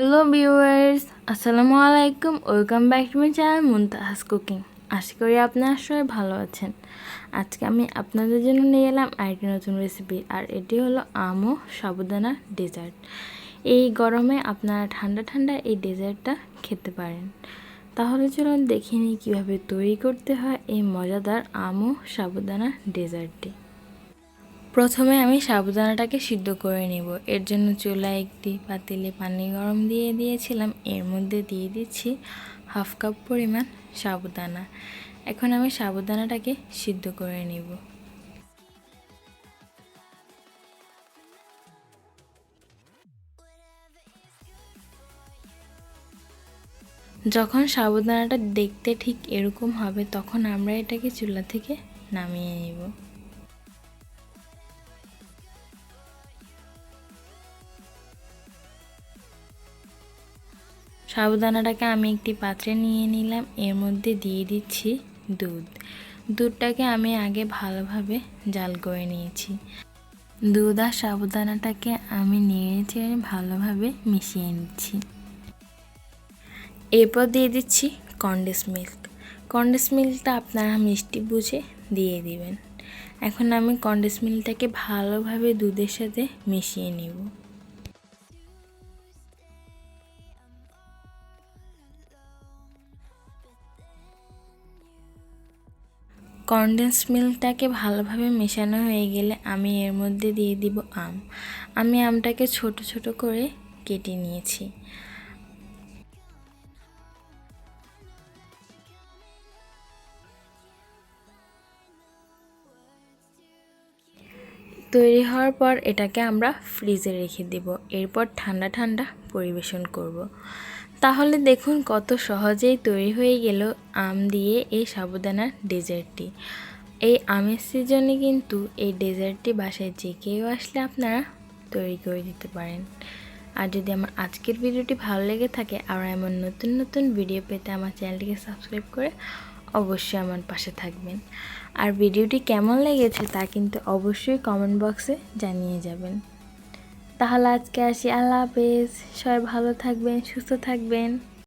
Hello viewers, আসসালামু আলাইকুম। Welcome back to my channel Muntaha's cooking. আশা করি আপনারা সবাই ভালো আছেন। আজকে আমি আপনাদের জন্য নিয়ে এলাম আরেকটি নতুন রেসিপি, আর এটি হলো আম ও সাবুদানা ডেজার্ট। এই গরমে আপনারা ঠান্ডা ঠান্ডা এই ডেজার্টটা খেতে পারেন। তাহলে চলুন দেখে নিই কীভাবে তৈরি করতে হয় এই মজাদার আম ও সাবুদানা ডেজার্টটি। প্রথমে আমি সাবুদানাটাকে সিদ্ধ করে নেব। এর জন্য চুলায় একটি পাতিলে পানি গরম দিয়ে দিয়েছিলাম। এর মধ্যে দিয়ে দিচ্ছি হাফ কাপ পরিমাণ সাবুদানা। এখন আমি সাবুদানাটাকে সিদ্ধ করে নেব। যখন সাবুদানাটা দেখতে ঠিক এরকম হবে তখন আমরা এটাকে চুলা থেকে নামিয়ে নেব। সাবুদানাটাকে আমি একটি পাত্রে নিয়ে নিলাম। এর মধ্যে দিয়ে দিচ্ছি দুধটাকে আমি আগে ভালোভাবে জাল করে নিয়েছি। দুধ আর সাবুদানাটাকে আমি নেড়ে চেড়ে ভালোভাবে মিশিয়ে নিচ্ছি। এরপর দিয়ে দিচ্ছি কনডেন্স মিল্কটা আপনারা মিষ্টি বুঝে দিয়ে দিবেন। এখন আমি কনডেন্স মিল্কটাকে ভালোভাবে দুধের সাথে মিশিয়ে নেব। কনডেন্স মিল্কটাকে ভালোভাবে মেশানো হয়ে গেলে আমি এর মধ্যে দিয়ে দিব আম। আমি আমটাকে ছোট ছোট করে কেটে নিয়েছি। তৈরি হওয়ার পর এটাকে আমরা ফ্রিজে রেখে দেব। এরপর ঠান্ডা ঠান্ডা পরিবেশন করব। তাহলে দেখুন কত সহজেই তৈরি হয়ে গেল আম দিয়ে এই সাবুদানার ডেজার্টটি। এই আমের সিজনে কিন্তু এই ডেজার্টটি বাসায় যে কেউ আসলে আপনারা তৈরি করে দিতে পারেন। আর যদি আমার আজকের ভিডিওটি ভালো লেগে থাকে আর এমন নতুন নতুন ভিডিও পেতে আমার চ্যানেলটিকে সাবস্ক্রাইব করে অবশ্যই আমার পাশে থাকবেন। আর ভিডিওটি কেমন লেগেছে তা কিন্তু অবশ্যই কমেন্ট বক্সে জানিয়ে যাবেন। তাহলে আজকে আসি, আল্লাহ হাফেজ। সবাই ভালো থাকবেন, সুস্থ থাকবেন।